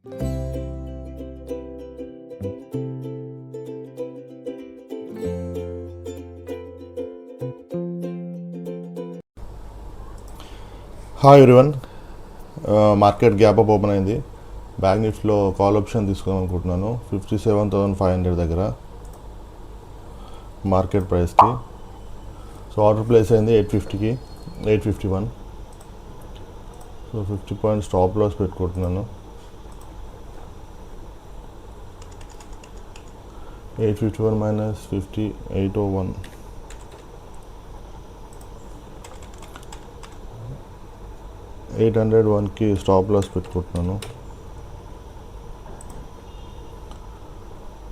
Hi everyone, market gap up open అయింది. Bank నిఫ్టీలో call option తీసుకుందాం అనుకుంటున్నాను 57,500 దగ్గర మార్కెట్ ప్రైస్కి. సో ఆర్డర్ ప్లేస్ అయింది 850కి 851. సో 50 పాయింట్ స్టాప్ లాస్ పెట్టుకుంటున్నాను. 851 మైనస్ 50 801. 801కి స్టాప్ లాస్ పెట్టుకుంటున్నాను.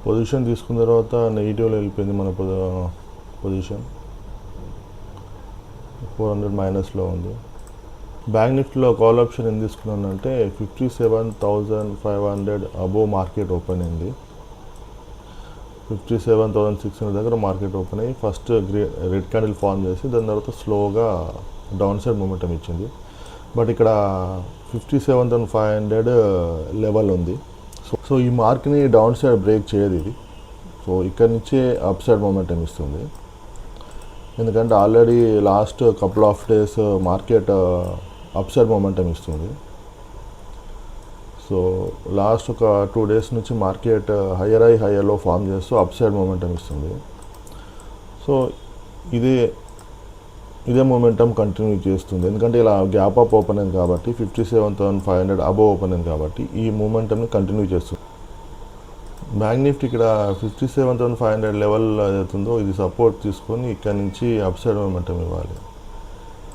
పొజిషన్ తీసుకున్న తర్వాత నెగిటివ్లో వెళ్ళిపోయింది మన పొజిషన్. 400 మైనస్లో ఉంది. బ్యాంక్ నిఫ్టీలో కాల్ ఆప్షన్ ఏం తీసుకున్నాను అంటే 57,500 అబోవ్ మార్కెట్ ఓపెన్ అయింది. 57,600 దగ్గర మార్కెట్ ఓపెన్ అయ్యి ఫస్ట్ రెడ్ క్యాండిల్ ఫార్మ్ చేసి దాని తర్వాత స్లోగా డౌన్ సైడ్ మూమెంటం ఇచ్చింది. బట్ ఇక్కడ 57,500 లెవెల్ ఉంది. సో ఈ మార్క్ని డౌన్ సైడ్ బ్రేక్ చేయదు ఇది. సో ఇక్కడ నుంచే అప్ సైడ్ మూమెంటం ఇస్తుంది. ఎందుకంటే already last couple of days market up side momentum ఇస్తుంది. సో లాస్ట్ ఒక 2 days నుంచి మార్కెట్ హయ్యర్ హై హయ్యర్లో ఫామ్ చేస్తూ అప్ సైడ్ మూమెంటం ఇస్తుంది. సో ఇదే మూమెంటం కంటిన్యూ చేస్తుంది. ఎందుకంటే ఇలా గ్యాప్ అప్ ఓపెన్ అయింది కాబట్టి 57,500 అబోవ్ ఓపెన్ అయింది కాబట్టి ఈ మూమెంటంని కంటిన్యూ చేస్తుంది. బ్యాంక్ నిఫ్టీ ఇక్కడ 57,500 లెవెల్ అవుతుందో ఇది సపోర్ట్ తీసుకొని ఇక్కడ నుంచి అప్ సైడ్ మూమెంటం ఇవ్వాలి.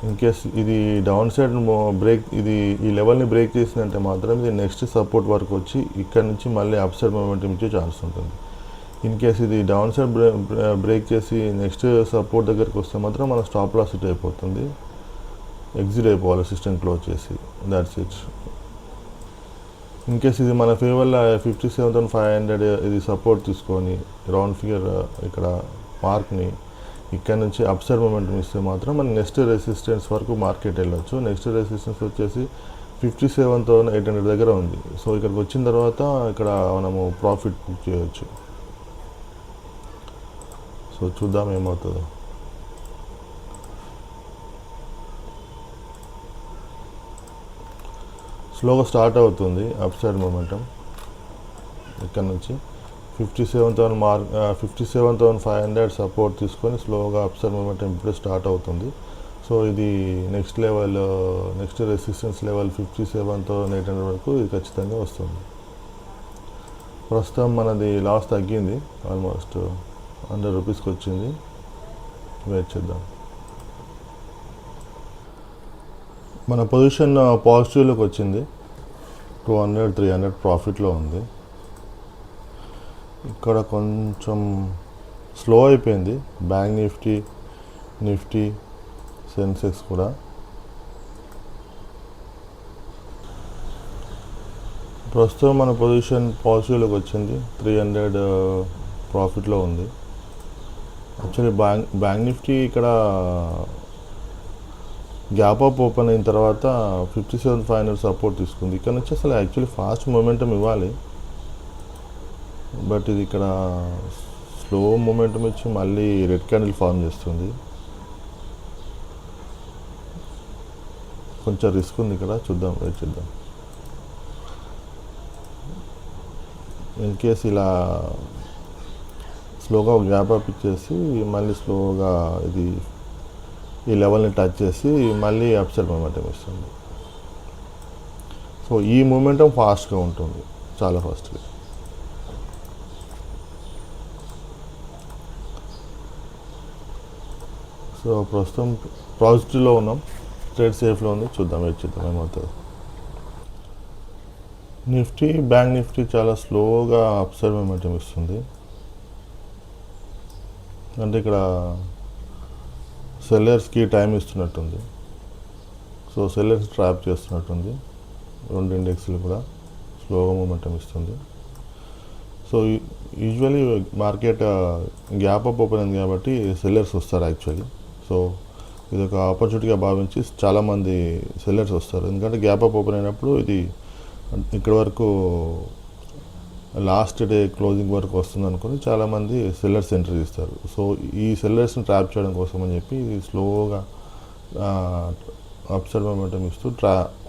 ఇన్ కేస్ ఇది డౌన్ సైడ్ ఈ లెవెల్ని బ్రేక్ చేసిందంటే మాత్రం ఇది నెక్స్ట్ సపోర్ట్ వరకు వచ్చి ఇక్కడ నుంచి మళ్ళీ అప్ సైడ్ మూమెంటం ఇచ్చే ఛాన్స్ ఉంటుంది. ఇన్ కేస్ ఇది డౌన్ సైడ్ బ్రేక్ చేసి నెక్స్ట్ సపోర్ట్ దగ్గరికి వస్తే మాత్రం మన స్టాప్ లాస్ హిట్ అయిపోతుంది. ఎగ్జిట్ అయిపోవాలి సిస్టమ్ క్లోజ్ చేసి. That's it. ఇన్ కేస్ ఇది మన ఫేవర్లో 57,500 ఇది సపోర్ట్ తీసుకొని రౌండ్ ఫిగర్ ఇక్కడ మార్క్ని ఇక్కడ నుంచి అప్ సైడ్ మూమెంటం ఇస్తే మాత్రం మన నెక్స్ట్ రెసిస్టెన్స్ వరకు మార్కెట్ వెళ్ళొచ్చు. నెక్స్ట్ రెసిస్టెన్స్ వచ్చేసి 57,800 దగ్గర ఉంది. సో ఇక్కడికి వచ్చిన తర్వాత ఇక్కడ మనము ప్రాఫిట్ బుక్ చేయొచ్చు. సో చూద్దాం ఏమవుతుందో. స్లోగా స్టార్ట్ అవుతుంది అప్ సైడ్ మూమెంటం. ఇక్కడ నుంచి 57,500 సపోర్ట్ తీసుకొని స్లోగా అప్ సైడ్ మూమెంటం ఇప్పుడే స్టార్ట్ అవుతుంది. సో ఇది నెక్స్ట్ రెసిస్టెన్స్ లెవెల్ 57,800 వరకు ఇది ఖచ్చితంగా వస్తుంది. ప్రస్తుతం మనది లాస్ తగ్గింది, ఆల్మోస్ట్ ₹100 వచ్చింది. వెయిట్ చేద్దాం. మన పొజిషన్ పాజిటివ్లోకి వచ్చింది. 200-300 ప్రాఫిట్లో ఉంది. ఇక్కడ కొంచెం స్లో అయిపోయింది బ్యాంక్ నిఫ్టీ సెన్సెక్స్ కూడా. ప్రస్తుతం మన పొజిషన్ పాజిటివ్లోకి వచ్చింది. 300 ప్రాఫిట్లో ఉంది. యాక్చువల్లీ బ్యాంక్ నిఫ్టీ ఇక్కడ గ్యాప్ అప్ ఓపెన్ అయిన తర్వాత 57,500 సపోర్ట్ తీసుకుంది. ఇక్కడ నుంచి అసలు యాక్చువల్లీ ఫాస్ట్ మూమెంటం ఇవ్వాలి. బట్ ఇది ఇక్కడ స్లో మూమెంటం ఇచ్చి మళ్ళీ రెడ్ క్యాండిల్ ఫార్మ్ చేస్తుంది. కొంచెం రిస్క్ ఉంది ఇక్కడ. చూద్దాం, వెయిట్ చేద్దాం. ఇన్ కేస్ ఇలా స్లోగా గ్యాప్ అప్ ఇచ్చేసి మళ్ళీ స్లోగా ఈ లెవెల్ని టచ్ చేసి మళ్ళీ అప్ సైడ్ మూమెంటం ఇస్తుంది. సో ఈ మూమెంటం ఫాస్ట్గా ఉంటుంది, చాలా ఫాస్ట్గా. సో ప్రస్తుతం పాజిటివ్లో ఉన్నాం, ట్రేడ్ సేఫ్లో ఉంది. చూద్దాం, వెయిట్ చేద్దాం ఏమవుతుంది. బ్యాంక్ నిఫ్టీ చాలా స్లోగా అప్ సైడ్ మూమెంటం ఇస్తుంది. అంటే ఇక్కడ సెల్లర్స్కి టైం ఇస్తున్నట్టుంది. సో సెల్లర్స్ ట్రాప్ చేస్తున్నట్టుంది. 2 ఇండెక్స్లు కూడా స్లోగా మూమెంటం ఇస్తుంది. So usually market gap up open అయింది కాబట్టి సెల్లర్స్ వస్తారు యాక్చువల్లీ. సో ఇది ఒక ఆపర్చునిటీగా భావించి చాలామంది సెల్లర్స్ వస్తారు. ఎందుకంటే గ్యాప్ అప్ ఓపెన్ అయినప్పుడు ఇది ఇక్కడ వరకు లాస్ట్ డే క్లోజింగ్ వరకు వస్తుంది అనుకుని చాలామంది సెల్లర్స్ ఎంట్రీ ఇస్తారు. సో ఈ సెల్లర్స్ని ట్రాప్ చేయడం కోసం అని చెప్పి స్లోగా అప్సైడ్ మొమెంటం ఇస్తూ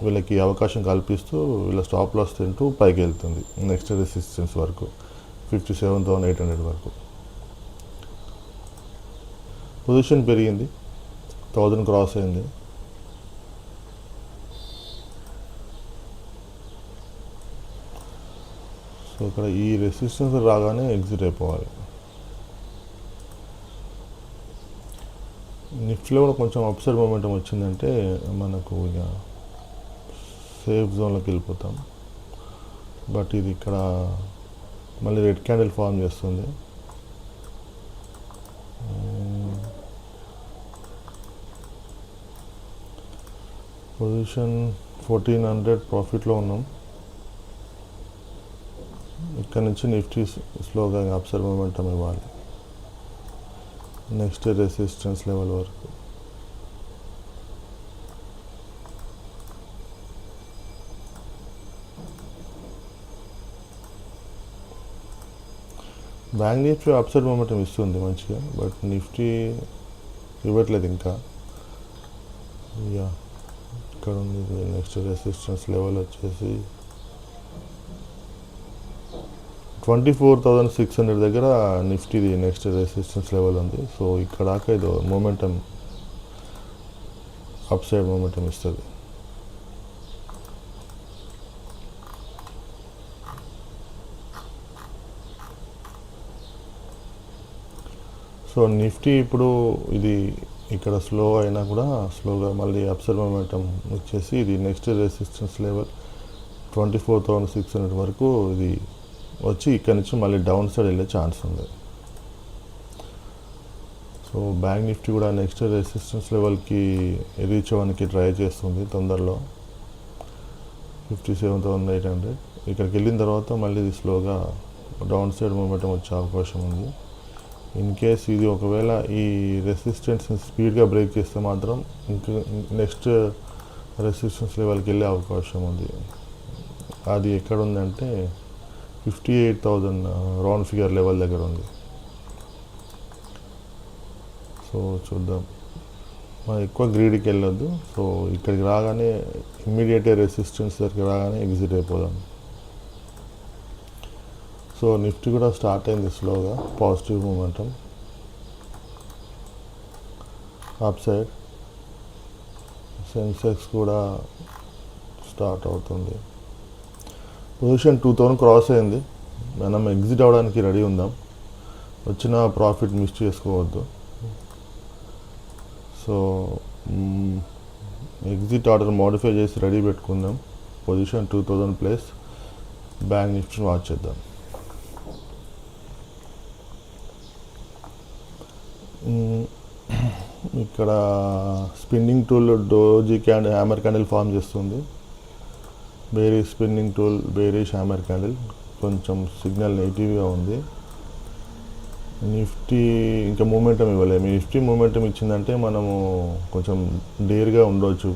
వీళ్ళకి అవకాశం కల్పిస్తూ వీళ్ళ స్టాప్ లాస్ తింటూ పైకి వెళ్తుంది నెక్స్ట్ రెసిస్టెన్స్ వరకు 57,800 వరకు. పొజిషన్ పెరిగింది, 1000 క్రాస్ అయింది. సో ఇక్కడ ఈ రెసిస్టెన్స్ రాగానే ఎగ్జిట్ అయిపోవాలి. నిఫ్టీలో కూడా కొంచెం అప్సైడ్ మొమెంటం వచ్చిందంటే మనకు ఇక సేఫ్ జోన్లోకి వెళ్ళిపోతాం. బట్ ఇది ఇక్కడ మళ్ళీ రెడ్ క్యాండిల్ ఫామ్ చేస్తుంది. పొజిషన్ 1400 ప్రాఫిట్లో ఉన్నాం. ఇక్కడ నుంచి నిఫ్టీ స్లోగా అప్సైడ్ మొమెంటం ఇవ్వాలి నెక్స్ట్ రెసిస్టెన్స్ లెవెల్ వరకు. బ్యాంక్ నిఫ్టీ అప్సైడ్ మొమెంటం ఇస్తుంది మంచిగా, బట్ నిఫ్టీ ఇవ్వట్లేదు ఇంకా. ఇక్కడ ఉంది నెక్స్ట్ రెసిస్టెన్స్ లెవెల్ వచ్చేసి 24,600 దగ్గర నిఫ్టీది నెక్స్ట్ రెసిస్టెన్స్ లెవెల్ ఉంది. సో ఇక్కడ దాకా ఇది మొమెంటం అప్ సైడ్ మొమెంటం ఇస్తుంది. సో నిఫ్టీ ఇప్పుడు ఇది ఇక్కడ స్లో అయినా కూడా స్లోగా మళ్ళీ అప్సైడ్ మొమెంటం వచ్చేసి ఇది నెక్స్ట్ రెసిస్టెన్స్ లెవెల్ 24,600 వరకు ఇది వచ్చి ఇక్కడ నుంచి మళ్ళీ డౌన్ సైడ్ వెళ్ళే ఛాన్స్ ఉంది. సో బ్యాంక్ నిఫ్టీ కూడా నెక్స్ట్ రెసిస్టెన్స్ లెవెల్కి రీచ్ అవ్వడానికి ట్రై చేస్తుంది తొందరలో 57,800. ఇక్కడికి వెళ్ళిన తర్వాత మళ్ళీ ఇది స్లోగా డౌన్ సైడ్ మూమెంటం వచ్చే అవకాశం ఉంది. ఇన్ కేస్ ఇది ఒకవేళ ఈ రెసిస్టెన్స్ని స్పీడ్గా బ్రేక్ చేస్తే మాత్రం ఇంకా నెక్స్ట్ రెసిస్టెన్స్ లెవెల్కి వెళ్ళే అవకాశం ఉంది. అది ఎక్కడ ఉందంటే 58,000 రౌండ్ ఫిగర్ లెవెల్ దగ్గర ఉంది. సో చూద్దాం, మనం ఎక్కువ గ్రీడ్కి వెళ్ళొద్దు. సో ఇక్కడికి రాగానే ఇమ్మీడియట్ రెసిస్టెన్స్ దగ్గరికి రాగానే ఎగ్జిట్ అయిపోదాం. సో నిఫ్టీ కూడా స్టార్ట్ అయింది స్లోగా positive momentum up side. Sensex కూడా స్టార్ట్ అవుతుంది. పొజిషన్ 2000 క్రాస్ అయింది. మనం ఎగ్జిట్ అవ్వడానికి రెడీ ఉందాం. వచ్చిన ప్రాఫిట్ మిస్ చేసుకోవద్దు. సో ఎగ్జిట్ ఆర్డర్ మోడిఫై చేసి రెడీ పెట్టుకుందాం. Position 2000 plus. బ్యాంక్ నిఫ్టీని వాచ్ చేద్దాం. ఇక్కడ spinning tool doji candle hammer candle form చేస్తుంది. Bearish spinning tool, bearish hammer candle, కొంచెం సిగ్నల్ నెగిటివ్గా ఉంది. నిఫ్టీ ఇంకా మూమెంటం ఇవ్వలేము. నిఫ్టీ మూమెంటం ఇచ్చిందంటే మనము కొంచెం డేర్గా ఉండవచ్చు,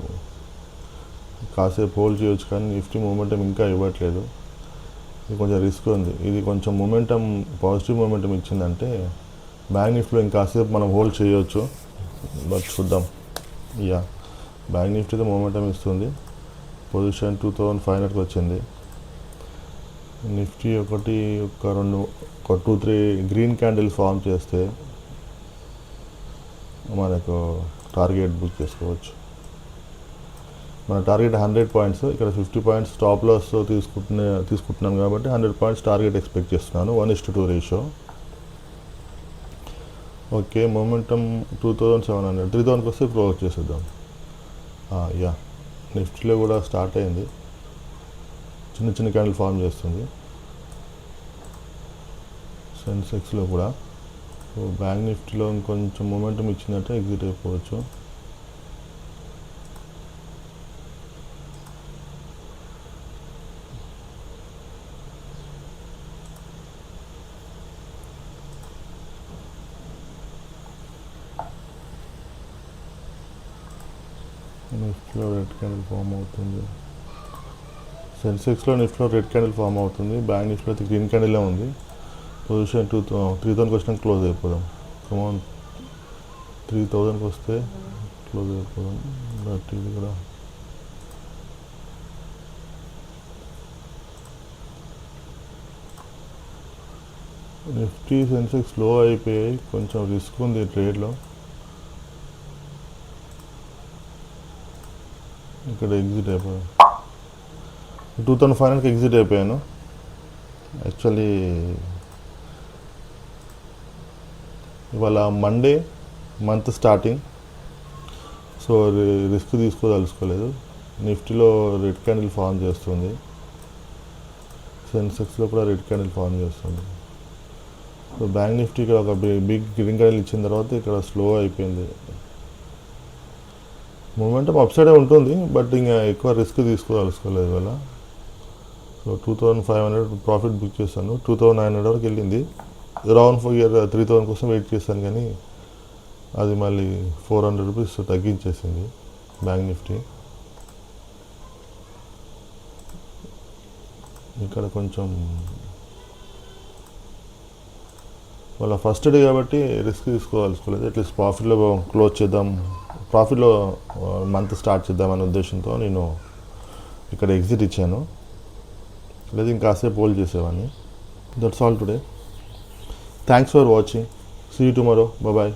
కాసేపు హోల్డ్ చేయవచ్చు. కానీ నిఫ్టీ మూమెంటం ఇంకా ఇవ్వట్లేదు. ఇది కొంచెం రిస్క్ ఉంది. ఇది కొంచెం మూమెంటం పాజిటివ్ మూమెంటం ఇచ్చిందంటే బ్యాంక్ నిఫ్టీలో ఇంకాసేపు మనం హోల్డ్ చేయవచ్చు. బట్ చూద్దాం. బ్యాంక్ నిఫ్టీతో మూమెంటం ఇస్తుంది. పొజిషన్ 2500కి వచ్చింది. నిఫ్టీ ఒక 2-3 గ్రీన్ క్యాండిల్ ఫామ్ చేస్తే మనకు టార్గెట్ బుక్ చేసుకోవచ్చు. మన టార్గెట్ 100 పాయింట్స్. ఇక్కడ 50 పాయింట్స్ స్టాప్ లాస్ తీసుకుంటున్నాను కాబట్టి 100 పాయింట్స్ టార్గెట్ ఎక్స్పెక్ట్ చేస్తున్నాను. 1:2 రేషియో. ఓకే, మొమెంటం 2700, 3000కి వస్తే క్లోజ్ చేసేద్దాం. నిఫ్టీలో కూడా స్టార్ట్ అయింది. చిన్న చిన్న క్యాండిల్ ఫామ్ చేస్తుంది. సెన్సెక్స్లో కూడా. సో బ్యాంక్ నిఫ్టీలో ఇంకొంచెం మొమెంటం ఇచ్చిందంటే ఎగ్జిట్ అయిపోవచ్చు. నిఫ్టీలో రెడ్ క్యాండిల్ ఫామ్ అవుతుంది. సెన్సెక్స్లో నిఫ్టీలో రెడ్ క్యాండిల్ ఫామ్ అవుతుంది, బ్యాంక్ నిఫ్టీలో అయితే గ్రీన్ క్యాండిలే ఉంది. పొజిషన్ 3000కి వచ్చినాక క్లోజ్ అయిపోదాం. కమాన్ 3000కి వస్తే క్లోజ్ అయిపోదాం. బట్ ఇది కూడా నిఫ్టీ సెన్సెక్స్ లో అయిపోయాయి, కొంచెం రిస్క్ ఉంది ట్రేడ్లో. ఇక్కడ ఎగ్జిట్ అయిపోయాను, 2500కి ఎగ్జిట్ అయిపోయాను. యాక్చువల్లీ ఇవాళ Monday month starting, so risk తీసుకోదలుచుకోలేదు. నిఫ్టీలో రెడ్ క్యాండిల్ ఫామ్ చేస్తుంది, సెన్సెక్స్లో కూడా రెడ్ క్యాండిల్ ఫామ్ చేస్తుంది. సో బ్యాంక్ నిఫ్టీకి ఒక బిగ్ గ్రీన్ క్యాండిల్ ఇచ్చిన తర్వాత ఇక్కడ స్లో అయిపోయింది. మూమెంటం అప్ సైడే ఉంటుంది, బట్ ఇంకా ఎక్కువ రిస్క్ తీసుకోదలుచుకోలేదు ఇవాళ. సో 2500 ప్రాఫిట్ బుక్ చేశాను. 2900 వరకు వెళ్ళింది. రౌండ్ 3000 కోసం వెయిట్ చేశాను, కానీ అది మళ్ళీ 400 రూపీస్ తగ్గించేసింది బ్యాంక్ నిఫ్టీ. ఇక్కడ కొంచెం వాళ్ళ ఫస్ట్ డే కాబట్టి రిస్క్ తీసుకోవాల్సుకోలేదు. అట్లీస్ట్ ప్రాఫిట్లో క్లోజ్ చేద్దాం, ప్రాఫిట్లో మంత్ స్టార్ట్ చేద్దామనే ఉద్దేశంతో నేను ఇక్కడ ఎగ్జిట్ ఇచ్చాను. లేదా ఇంకాసేపు హోల్డ్ చేసేవాడిని. That's all today. Thanks for watching. See you tomorrow. Bye.